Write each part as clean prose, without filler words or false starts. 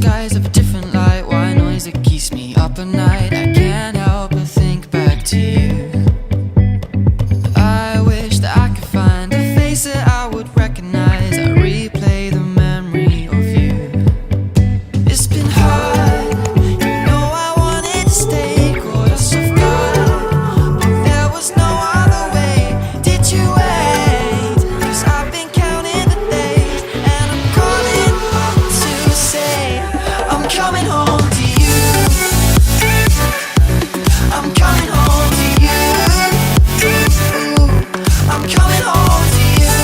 skies of a different light, white noise that keeps me up at night. I can't help but think back to you. I wish that I could find a face that I would recognize. I replay the memory of you. It's been hard, you know I wanted to stay, caught us off guard, but there was no other way. Did you wait? 'Cause I've been counting the days, and I'm calling up to say I'm coming home to you. I'm coming home to you. I'm coming home to you.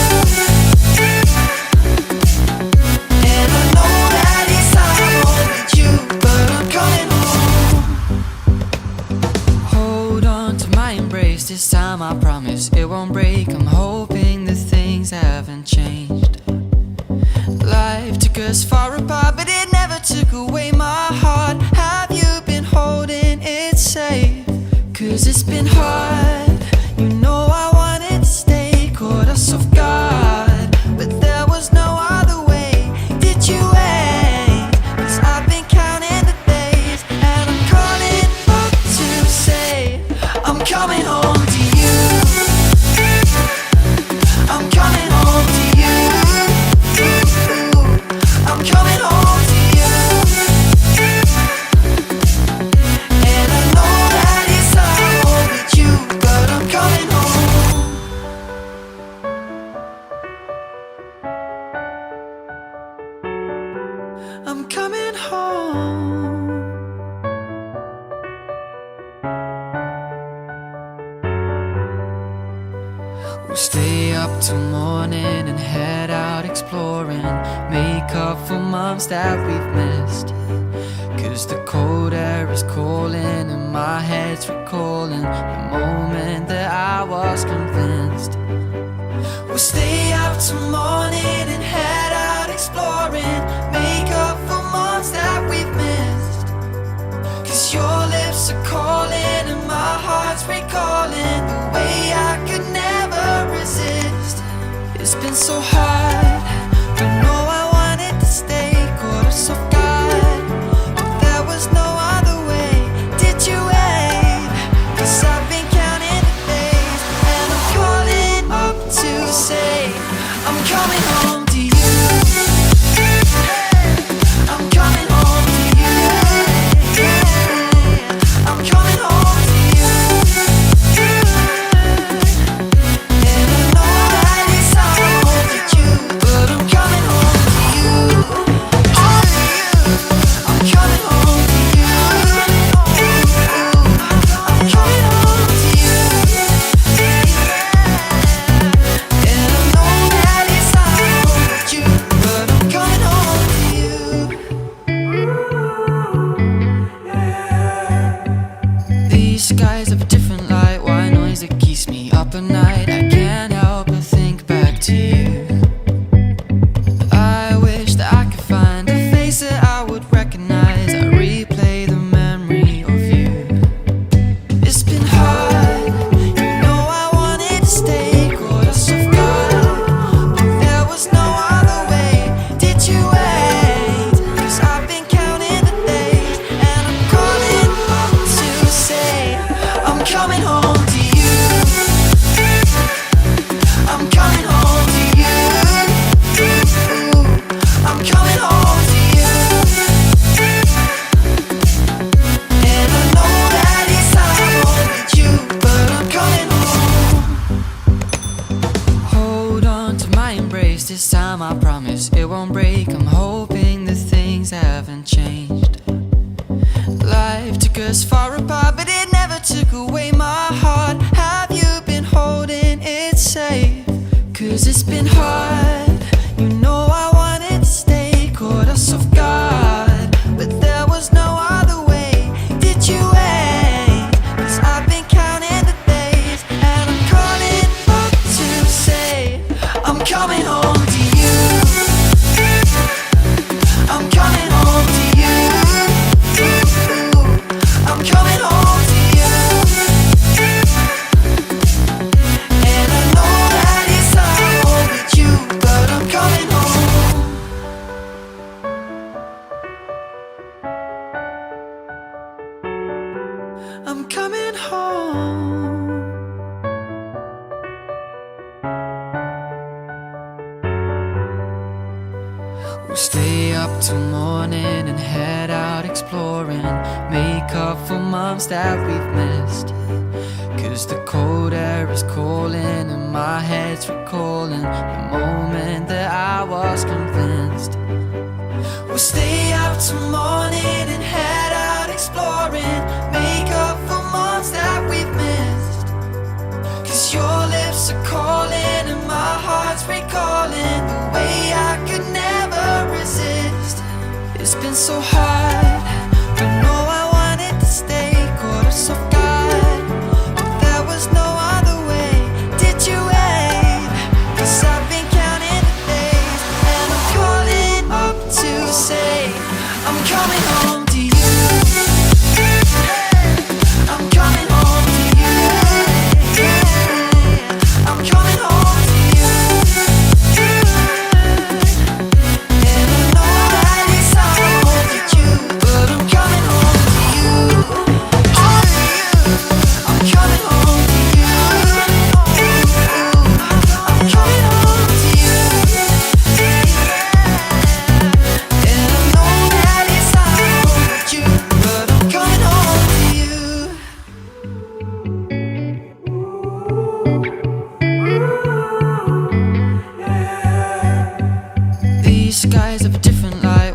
And I know that it's time with you, but I'm coming home. Hold on to my embrace, this time I promise it won't break. I'm hoping that things haven't changed. Life took us far apart, but it never took away my heart. Have you been holding it safe? 'Cause it's been hard, you know I wanted to stay, caught us off guard, but there was no other way. Did you wait? 'Cause I've been counting the days, and I'm calling up to say I'm coming home to you. I'm coming home to you. I'm coming home to you. And I know that it's hard with you, but I'm coming home. I'm coming home. We'll stay up till morning and head out exploring, make up for months that we've missed. 'Cause the cold air is calling and my head's recalling the moment that I was convinced. We'll stay up till morning and head out exploring, make up for months that we've missed. 'Cause your lips are calling and my heart's recalling the way I could never resist. It's been so hard, I know I wanted to stay, caught us off guard, but there was no other way. Did you wait? 'Cause I've been counting the days, and I'm calling up to say I'm coming home to you. I'm coming home to you. I'm coming home to you. And I know that it's hard with you, but I'm coming home to you. I'm coming home to you. I'm coming home to you. And I know that it's hard with you, but I'm coming home to you. These skies of a different light, white noise that keeps me up at night. I can't help but think back to you. I wish that I could find a face that I would recognize. I replay the memory of you. It's been hard, you know I wanted to stay, caught us off guard, but there was no other way. Did you wait? 'Cause I've been counting the days, and I'm calling up to say I'm coming home to you. I'm coming home to you. I'm coming home to you. And I know that it's hard with you, but I'm coming home. Hold on to my embrace, this time I promise it won't break. I'm hoping that things haven't changed. Life took us far apart, but it never took away my heart. Have you been holding it safe? 'Cause it's been hard, you know I wanted to stay, caught us off guard, but there was no other way. Did you wait? 'Cause I've been counting the days, and I'm calling up to say I'm coming home to you. I'm coming home to you. I'm coming home to you. And I know that it's hard with you, We'll stay up till morning and head out exploring, make up for months that we've missed. Cause the cold air is calling and my head's recalling the moment that I was convinced. We'll stay up till morning and head out exploring, make up for months that we've missed. Cause your lips are calling and my heart's recalling the way I could never resist. It's been so hard, but no, I wanted to stay. Caught us off guard, but there was no other way. Did you wait? Cause I've been counting the days, and I'm calling up to say I'm coming home to you. I'm coming home to you. I'm coming home to you. And I know that it's hard with you, but I'm coming home to you. I'm coming home to you. I'm coming home to you. And I know that it's hard with you, but I'm coming home to you. These skies have a different light.